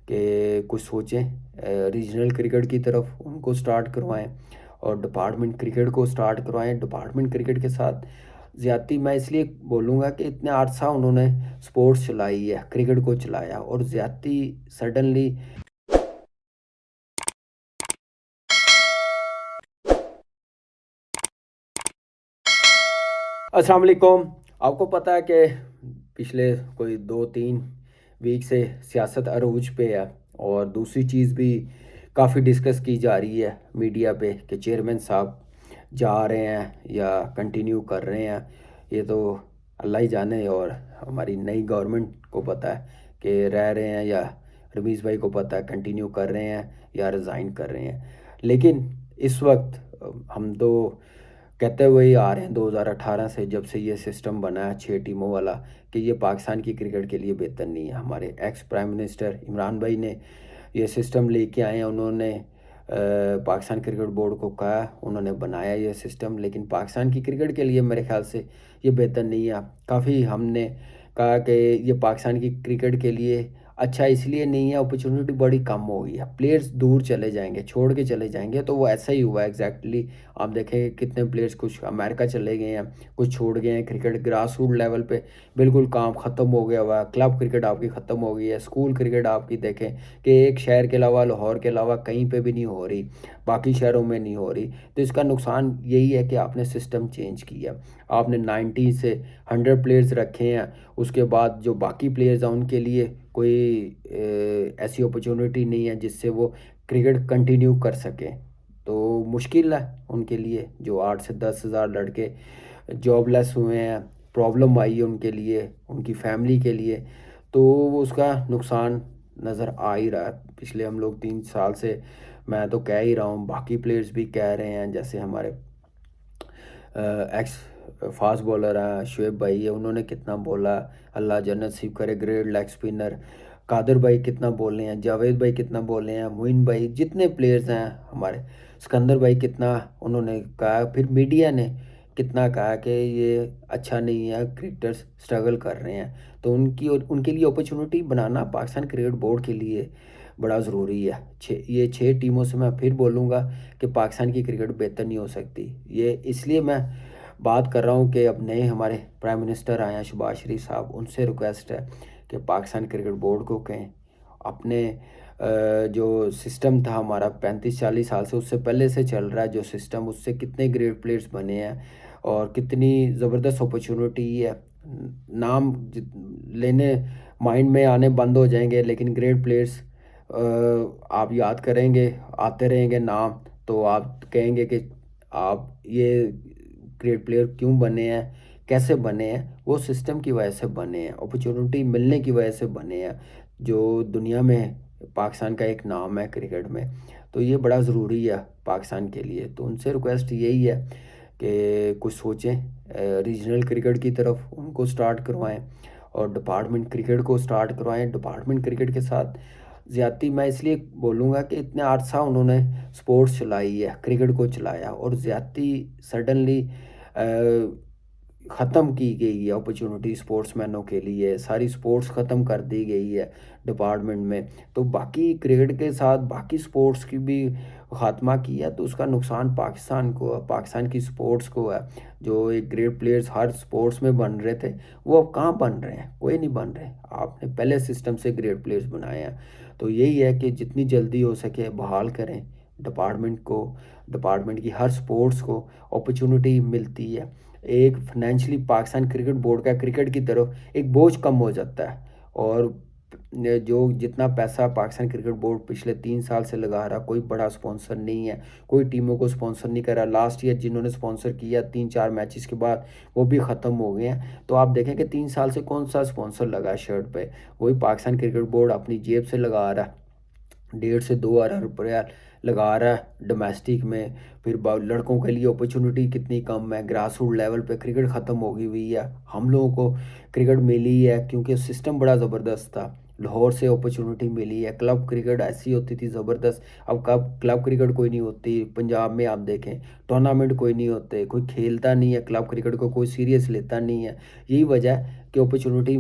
कि कुछ सोचें, रीजनल क्रिकेट की तरफ उनको स्टार्ट करवाएं और डिपार्टमेंट क्रिकेट को स्टार्ट करवाएं। डिपार्टमेंट क्रिकेट के साथ ज़्यादती मैं इसलिए बोलूँगा कि इतने अरसा उन्होंने स्पोर्ट्स चलाई है, क्रिकेट को चलाया और ज़्यादती सडनली। अस्सलाम वालेकुम। आपको पता है कि पिछले कोई 2-3 वीक से सियासत अरूज पे है और दूसरी चीज़ भी काफ़ी डिस्कस की जा रही है मीडिया पे कि चेयरमैन साहब जा रहे हैं या कंटिन्यू कर रहे हैं। ये तो अल्लाह ही जाने और हमारी नई गवर्नमेंट को पता है कि रह रहे हैं या रमीज़ भाई को पता है कंटिन्यू कर रहे हैं या रिज़ाइन कर रहे हैं। लेकिन इस वक्त हम तो कहते हुए ही आ रहे हैं 2018 से, जब से ये सिस्टम बना है 6 टीमों वाला, कि ये पाकिस्तान की क्रिकेट के लिए बेहतर नहीं है। हमारे एक्स प्राइम मिनिस्टर इमरान भाई ने ये सिस्टम लेके आए हैं। उन्होंने पाकिस्तान क्रिकेट बोर्ड को कहा, उन्होंने बनाया ये सिस्टम, लेकिन पाकिस्तान की क्रिकेट के लिए मेरे ख्याल से ये बेहतर नहीं है। काफ़ी हमने कहा कि ये पाकिस्तान की क्रिकेट के लिए अच्छा इसलिए नहीं है, अपॉर्चुनिटी बड़ी कम हो गई है, प्लेयर्स दूर चले जाएंगे, छोड़ के चले जाएंगे। तो वो ऐसा ही हुआ है एग्जैक्टली। आप देखें कितने प्लेयर्स कुछ अमेरिका चले गए हैं, कुछ छोड़ गए हैं। क्रिकेट ग्रास रूट लेवल पे बिल्कुल काम ख़त्म हो गया हुआ है। क्लब क्रिकेट आपकी ख़त्म हो गई है। स्कूल क्रिकेट आपकी देखें कि एक शहर के अलावा, लाहौर के अलावा कहीं पे भी नहीं हो रही, बाकी शहरों में नहीं हो रही। तो इसका नुकसान यही है कि आपने सिस्टम चेंज किया। आपने 90 से 100 प्लेयर्स रखे हैं, उसके बाद जो बाकी प्लेयर्स हैं उनके लिए कोई ऐसी अपॉर्चुनिटी नहीं है जिससे वो क्रिकेट कंटिन्यू कर सकें। तो मुश्किल है उनके लिए, जो 8 से 10 हज़ार लड़के जॉबलेस हुए हैं, प्रॉब्लम आई है उनके लिए, उनकी फैमिली के लिए। तो वो उसका नुकसान नज़र आ ही रहा है। पिछले हम लोग 3 साल से, मैं तो कह ही रहा हूँ, बाकी प्लेयर्स भी कह रहे हैं, जैसे हमारे एक्स फास्ट बॉलर हैं शुएब भाई है, उन्होंने कितना बोला, अल्लाह जन्नत नसीब करे। ग्रेट लेग स्पिनर कादर भाई कितना बोले हैं, जावेद भाई कितना बोले हैं, मोइन भाई, जितने प्लेयर्स हैं हमारे, सिकंदर भाई कितना उन्होंने कहा। फिर मीडिया ने कितना कहा कि ये अच्छा नहीं है, क्रिकेटर्स स्ट्रगल कर रहे हैं। तो उनकी और उनके लिए अपॉर्चुनिटी बनाना पाकिस्तान क्रिकेट बोर्ड के लिए बड़ा ज़रूरी है। ये 6 टीमों से मैं फिर बोलूँगा कि पाकिस्तान की क्रिकेट बेहतर नहीं हो सकती। ये इसलिए मैं बात कर रहा हूँ कि अब नए हमारे प्राइम मिनिस्टर आए हैं शहबाज शरीफ साहब, उनसे रिक्वेस्ट है कि पाकिस्तान क्रिकेट बोर्ड को कहें अपने जो सिस्टम था हमारा 35-40 साल से, उससे पहले से चल रहा है जो सिस्टम, उससे कितने ग्रेट प्लेयर्स बने हैं और कितनी ज़बरदस्त अपॉर्चुनिटी है। नाम लेने माइंड में आने बंद हो जाएंगे, लेकिन ग्रेट प्लेयर्स आप याद करेंगे, आते रहेंगे नाम, तो आप कहेंगे कि आप ये ग्रेट प्लेयर क्यों बने हैं, कैसे बने हैं। वो सिस्टम की वजह से बने हैं, अपॉर्चुनिटी मिलने की वजह से बने हैं, जो दुनिया में पाकिस्तान का एक नाम है क्रिकेट में। तो ये बड़ा ज़रूरी है पाकिस्तान के लिए। तो उनसे रिक्वेस्ट यही है कि कुछ सोचें, रीजनल क्रिकेट की तरफ उनको स्टार्ट करवाएं और डिपार्टमेंट क्रिकेट को स्टार्ट करवाएं। डिपार्टमेंट क्रिकेट के साथ ज़्यादती मैं इसलिए बोलूँगा कि इतने अरसा उन्होंने स्पोर्ट्स चलाई है, क्रिकेट को चलाया और ज़्यादती सडनली ख़त्म की गई है अपॉर्चुनिटी स्पोर्ट्समैनों के लिए। सारी स्पोर्ट्स ख़त्म कर दी गई है डिपार्टमेंट में। तो बाकी क्रिकेट के साथ बाकी स्पोर्ट्स की भी ख़ात्मा किया, तो उसका नुकसान पाकिस्तान को है, पाकिस्तान की स्पोर्ट्स को है। जो एक ग्रेट प्लेयर्स हर स्पोर्ट्स में बन रहे थे, वो अब कहाँ बन रहे हैं? कोई नहीं बन रहे। आपने पहले सिस्टम से ग्रेट प्लेयर्स बनाए हैं। तो यही है कि जितनी जल्दी हो सके बहाल करें डिपार्टमेंट को। डिपार्टमेंट की हर स्पोर्ट्स को अपॉर्चुनिटी मिलती है। एक फाइनेंशियली पाकिस्तान क्रिकेट बोर्ड का क्रिकेट की तरफ एक बोझ कम हो जाता है। और जो जितना पैसा पाकिस्तान क्रिकेट बोर्ड पिछले 3 साल से लगा रहा, कोई बड़ा स्पॉन्सर नहीं है, कोई टीमों को स्पॉन्सर नहीं कर रहा। लास्ट ईयर जिन्होंने स्पॉन्सर किया 3-4 मैचेस के बाद, वो भी ख़त्म हो गए हैं। तो आप देखें कि 3 साल से कौन सा स्पॉन्सर लगा है शर्ट पे? वही पाकिस्तान क्रिकेट बोर्ड अपनी जेब से लगा रहा है, 1.5 से 2 अरब रुपया लगा रहा है डोमेस्टिक में। फिर लड़कों के लिए अपॉर्चुनिटी कितनी कम है, ग्रास रूट लेवल पे क्रिकेट ख़त्म हो गई हुई है। हम लोगों को क्रिकेट मिली है क्योंकि सिस्टम बड़ा ज़बरदस्त था। लाहौर से अपॉर्चुनिटी मिली है, क्लब क्रिकेट ऐसी होती थी ज़बरदस्त। अब कब क्लब क्रिकेट कोई नहीं होती पंजाब में, आप देखें टूर्नामेंट कोई नहीं होते, कोई खेलता नहीं है क्लब क्रिकेट को, कोई सीरियस लेता नहीं है। यही वजह है कि अपॉर्चुनिटी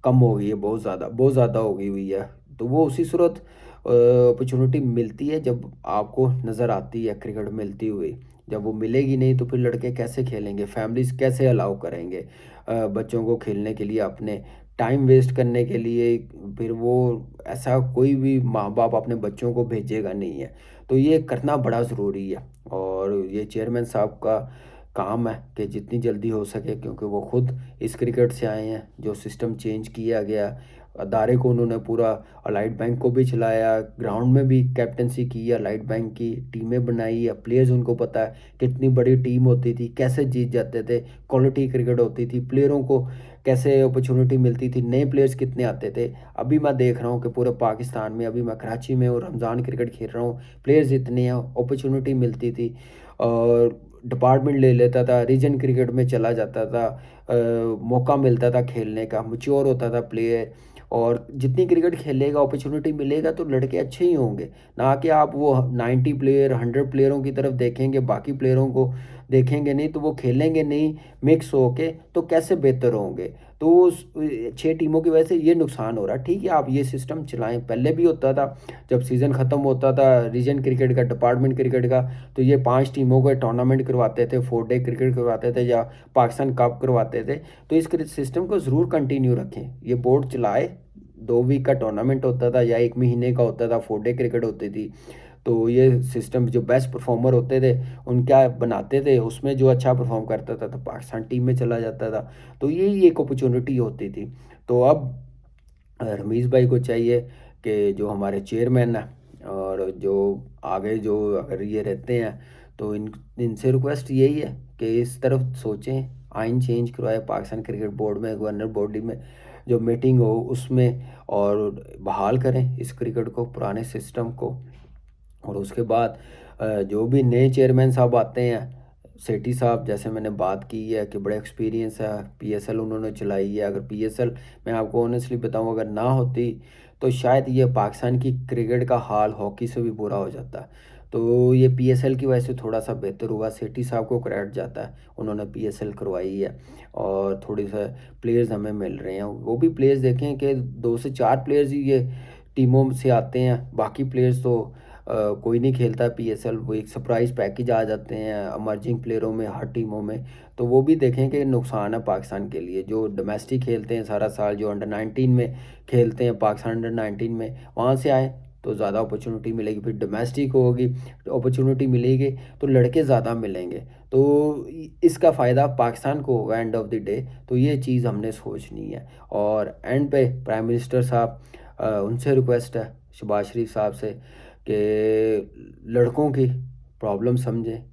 कम हो गई है, बहुत ज़्यादा हो गई हुई है। तो वो उसी सूरत अपॉर्चुनिटी मिलती है जब आपको नज़र आती है क्रिकेट मिलती हुई। जब वो मिलेगी नहीं तो फिर लड़के कैसे खेलेंगे, फैमिलीज़ कैसे अलाउ करेंगे बच्चों को खेलने के लिए, अपने टाइम वेस्ट करने के लिए। फिर वो ऐसा कोई भी माँ-बाप अपने बच्चों को भेजेगा नहीं है। तो ये करना बड़ा ज़रूरी है और ये चेयरमैन साहब का काम है कि जितनी जल्दी हो सके, क्योंकि वो खुद इस क्रिकेट से आए हैं। जो सिस्टम चेंज किया गया, अदारे को उन्होंने पूरा अलाइड बैंक को भी चलाया, ग्राउंड में भी कैप्टेंसी की है, अलाइड बैंक की टीमें बनाई है, प्लेयर्स उनको पता है कितनी बड़ी टीम होती थी, कैसे जीत जाते थे, क्वालिटी क्रिकेट होती थी, प्लेयरों को कैसे अपॉर्चुनिटी मिलती थी, नए प्लेयर्स कितने आते थे। अभी मैं देख रहा हूँ कि पूरे पाकिस्तान में, अभी मैं कराची में हूँ, रमज़ान क्रिकेट खेल रहा हूँ, प्लेयर्स इतने हैं, अपॉर्चुनिटी मिलती थी और डिपार्टमेंट ले लेता था, रीजन क्रिकेट में चला जाता था, मौका मिलता था खेलने का, मैच्योर होता था प्लेयर। और जितनी क्रिकेट खेलेगा, अपॉर्चुनिटी मिलेगा तो लड़के अच्छे ही होंगे। ना कि आप वो 90 प्लेयर 100 प्लेयरों की तरफ देखेंगे, बाकी प्लेयरों को देखेंगे नहीं, तो वो खेलेंगे नहीं मिक्स होके, तो कैसे बेहतर होंगे। तो उस 6 टीमों की वजह से ये नुकसान हो रहा है। ठीक है, आप ये सिस्टम चलाएं, पहले भी होता था जब सीज़न ख़त्म होता था रीजन क्रिकेट का, डिपार्टमेंट क्रिकेट का, तो ये 5 टीमों का टूर्नामेंट करवाते थे, 4 डे क्रिकेट करवाते थे या पाकिस्तान कप करवाते थे। तो इस सिस्टम को ज़रूर कंटिन्यू रखें, ये बोर्ड चलाए। 2 वीक का टूर्नामेंट होता था या 1 महीने का होता था, 4 डे क्रिकेट होती थी। तो ये सिस्टम जो बेस्ट परफॉर्मर होते थे उनका बनाते थे, उसमें जो अच्छा परफॉर्म करता था तो पाकिस्तान टीम में चला जाता था। तो यही एक अपॉर्चुनिटी होती थी। तो अब रमीज़ भाई को चाहिए कि जो हमारे चेयरमैन हैं और जो आगे जो अगर ये रहते हैं, तो इनसे रिक्वेस्ट यही है कि इस तरफ सोचें, आइन चेंज करवाए पाकिस्तान क्रिकेट बोर्ड में, गवर्नर बॉडी में जो मीटिंग हो उसमें, और बहाल करें इस क्रिकेट को, पुराने सिस्टम को। और उसके बाद जो भी नए चेयरमैन साहब आते हैं, सेठी साहब जैसे मैंने बात की है कि बड़ा एक्सपीरियंस है, पीएसएल उन्होंने चलाई है। अगर पीएसएल, मैं आपको ऑनेस्टली बताऊं, अगर ना होती तो शायद ये पाकिस्तान की क्रिकेट का हाल हॉकी से भी बुरा हो जाता। तो ये पीएसएल की वजह से थोड़ा सा बेहतर हुआ, सेठी साहब को क्रेडिट जाता है, उन्होंने पीएसएल करवाई है और थोड़ी सा प्लेयर्स हमें मिल रहे हैं। वो भी प्लेयर्स देखें कि 2 से 4 प्लेयर्स ही ये टीमों से आते हैं, बाकी प्लेयर्स तो कोई नहीं खेलता पीएसएल। वो एक सरप्राइज़ पैकेज आ जाते हैं अमर्जिंग प्लेयरों में हर टीमों में। तो वो भी देखें कि नुकसान है पाकिस्तान के लिए। जो डोमेस्टिक खेलते हैं सारा साल, जो अंडर 19 में खेलते हैं पाकिस्तान अंडर 19 में, वहाँ से आए तो ज़्यादा अपॉर्चुनिटी मिलेगी। फिर डोमेस्टिक होगी, अपॉर्चुनिटी मिलेगी तो लड़के ज़्यादा मिलेंगे। तो इसका फ़ायदा पाकिस्तान को होगा एंड ऑफ द डे। तो ये चीज़ हमने सोचनी है। और एंड पे प्राइम मिनिस्टर साहब, उनसे रिक्वेस्ट है शहबाज शरीफ साहब से कि लड़कों की प्रॉब्लम समझें।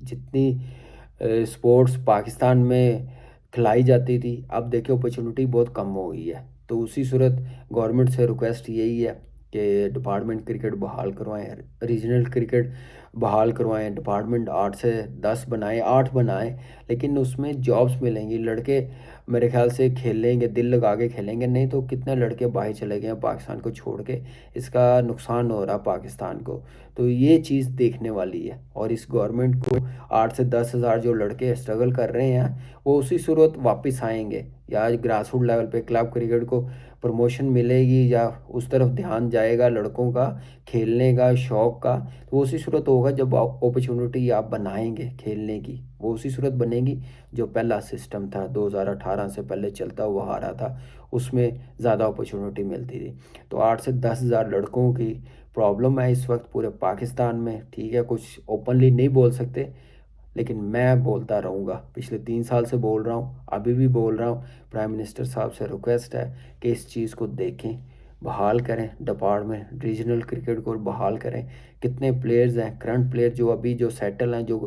जितनी स्पोर्ट्स पाकिस्तान में खिलाई जाती थी, अब देखिए अपॉर्चुनिटी बहुत कम हो गई है। तो उसी सूरत गवर्नमेंट से रिक्वेस्ट यही है कि डिपार्टमेंट क्रिकेट बहाल करवाएं, रीजनल क्रिकेट बहाल करवाएं, डिपार्टमेंट 8 से 10 बनाएं, 8 बनाएं, लेकिन उसमें जॉब्स मिलेंगी। लड़के मेरे ख्याल से खेलेंगे, दिल लगा के खेलेंगे, नहीं तो कितने लड़के बाहर चले गए हैं पाकिस्तान को छोड़ के। इसका नुकसान हो रहा पाकिस्तान को। तो ये चीज़ देखने वाली है और इस गवर्नमेंट को 8 से 10 हज़ार जो लड़के स्ट्रगल कर रहे हैं वो उसी सूरत वापस आएंगे, या ग्रास रूट लेवल पे क्लब क्रिकेट को प्रमोशन मिलेगी या उस तरफ ध्यान जाएगा लड़कों का खेलने का शौक़ का। तो वो उसी सूरत होगा जब आप अपॉर्चुनिटी आप बनाएंगे खेलने की, वो उसी सूरत बनेगी जो पहला सिस्टम था 2018 से पहले चलता हुआ आ रहा था, उसमें ज़्यादा अपॉर्चुनिटी मिलती थी। तो 8 से 10 हज़ार लड़कों की प्रॉब्लम है इस वक्त पूरे पाकिस्तान में। ठीक है, कुछ ओपनली नहीं बोल सकते, लेकिन मैं बोलता रहूँगा। पिछले 3 साल से बोल रहा हूँ, अभी भी बोल रहा हूँ। प्राइम मिनिस्टर साहब से रिक्वेस्ट है कि इस चीज़ को देखें, बहाल करें, डिपार्टमेंट रीजनल क्रिकेट को बहाल करें। कितने प्लेयर्स हैं करंट प्लेयर जो अभी जो सेटल हैं, जो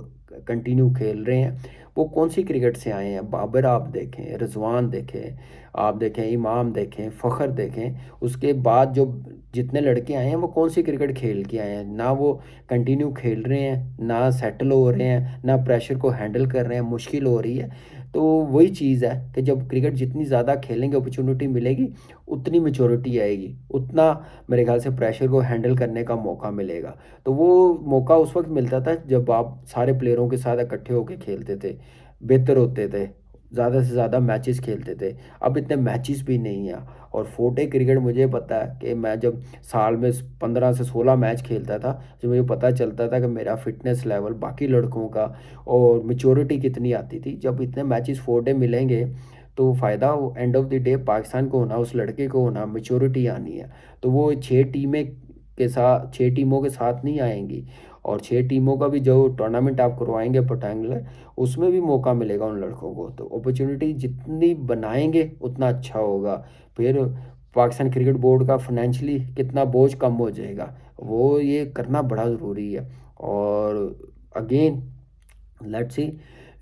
कंटिन्यू खेल रहे हैं, वो कौन सी क्रिकेट से आए हैं। बाबर आप देखें, रिजवान देखें, आप देखें इमाम देखें, फ़खर देखें, उसके बाद जो जितने लड़के आए हैं वो कौन सी क्रिकेट खेल के आए हैं। ना वो कंटिन्यू खेल रहे हैं, ना सेटल हो रहे हैं, ना प्रेशर को हैंडल कर रहे हैं, मुश्किल हो रही है। तो वही चीज़ है कि जब क्रिकेट जितनी ज़्यादा खेलेंगे, अपॉर्चुनिटी मिलेगी, उतनी मैच्योरिटी आएगी, उतना मेरे ख्याल से प्रेशर को हैंडल करने का मौका मिलेगा। तो वो मौका उस वक्त मिलता था जब आप सारे प्लेयरों के साथ इकट्ठे होकर खेलते थे, बेहतर होते थे। ज़्यादा से ज़्यादा मैचेस खेलते थे। अब इतने मैचेस भी नहीं हैं। और 4डे क्रिकेट मुझे पता है कि मैं जब साल में 15 से 16 मैच खेलता था, जो मुझे पता चलता था कि मेरा फ़िटनेस लेवल बाकी लड़कों का और मैच्योरिटी कितनी आती थी। जब इतने मैचेस 4डे मिलेंगे, तो फ़ायदा वो end of the day Pakistan को होना, उस लड़के को होना, मैच्योरिटी आनी है। तो वो 6 टीमें के साथ 6 टीमों के साथ नहीं आएँगी। और 6 टीमों का भी जो टूर्नामेंट आप करवाएँगे रेक्टेंगुलर, उसमें भी मौका मिलेगा उन लड़कों को। तो अपॉर्च्युनिटी जितनी बनाएँगे उतना अच्छा होगा। फिर पाकिस्तान क्रिकेट बोर्ड का फाइनेंशियली कितना बोझ कम हो जाएगा। वो ये करना बड़ा ज़रूरी है। और अगेन लेट्स सी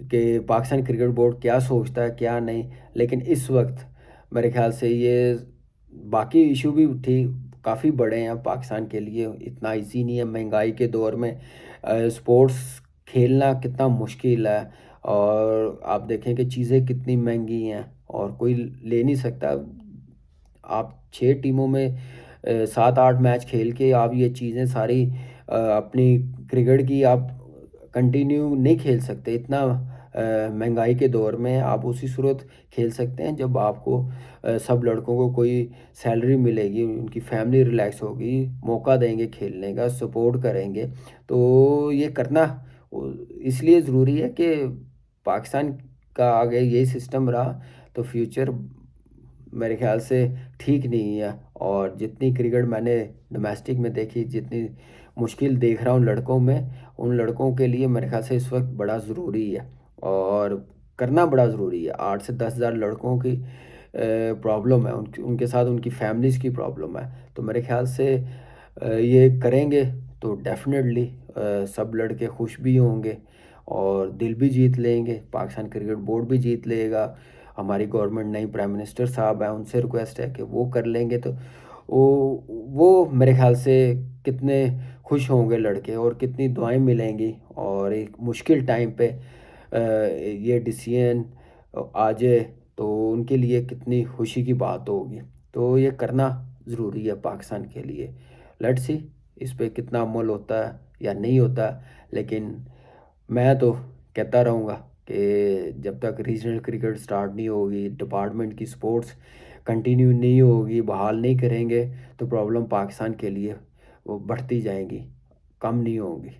कि पाकिस्तान क्रिकेट बोर्ड क्या सोचता है, क्या नहीं। लेकिन इस वक़्त मेरे ख़्याल से ये बाकी इश्यू भी थी, काफ़ी बड़े हैं पाकिस्तान के लिए, इतना ईज़ी नहीं है महँगाई के दौर में स्पोर्ट्स खेलना कितना मुश्किल है। और आप देखें कि चीज़ें कितनी महँगी हैं और कोई ले नहीं सकता। आप 6 टीमों में 7-8 मैच खेल के आप ये चीज़ें सारी अपनी क्रिकेट की आप कंटिन्यू नहीं खेल सकते। इतना महँगाई के दौर में आप उसी सूरत खेल सकते हैं जब आपको सब लड़कों को कोई सैलरी मिलेगी, उनकी फैमिली रिलैक्स होगी, मौका देंगे खेलने का, सपोर्ट करेंगे। तो ये करना इसलिए ज़रूरी है कि पाकिस्तान का अगर यही सिस्टम रहा तो फ्यूचर मेरे ख़्याल से ठीक नहीं है। और जितनी क्रिकेट मैंने डोमेस्टिक में देखी, जितनी मुश्किल देख रहा हूँ लड़कों में, उन लड़कों के लिए मेरे ख़्याल से इस वक़्त बड़ा ज़रूरी है और करना बड़ा ज़रूरी है। 8 से 10 हज़ार लड़कों की प्रॉब्लम है, उनकी उनके साथ उनकी फैमिलीज़ की प्रॉब्लम है। तो मेरे ख़्याल से ये करेंगे तो डेफ़िनेटली सब लड़के खुश भी होंगे और दिल भी जीत लेंगे, पाकिस्तान क्रिकेट बोर्ड भी जीत लेगा। हमारी गवर्नमेंट नई प्राइम मिनिस्टर साहब हैं, उनसे रिक्वेस्ट है कि वो कर लेंगे तो वो मेरे ख़्याल से कितने खुश होंगे लड़के और कितनी दुआएँ मिलेंगी। और एक मुश्किल टाइम पे ये डिसीज़न आ जाए तो उनके लिए कितनी खुशी की बात होगी। तो ये करना ज़रूरी है पाकिस्तान के लिए। लेट्स सी इस पे कितना अमल होता है या नहीं होता। लेकिन मैं तो कहता रहूँगा कि जब तक रीजनल क्रिकेट स्टार्ट नहीं होगी, डिपार्टमेंट की स्पोर्ट्स कंटिन्यू नहीं होगी, बहाल नहीं करेंगे, तो प्रॉब्लम पाकिस्तान के लिए वो बढ़ती जाएँगी, कम नहीं होंगी।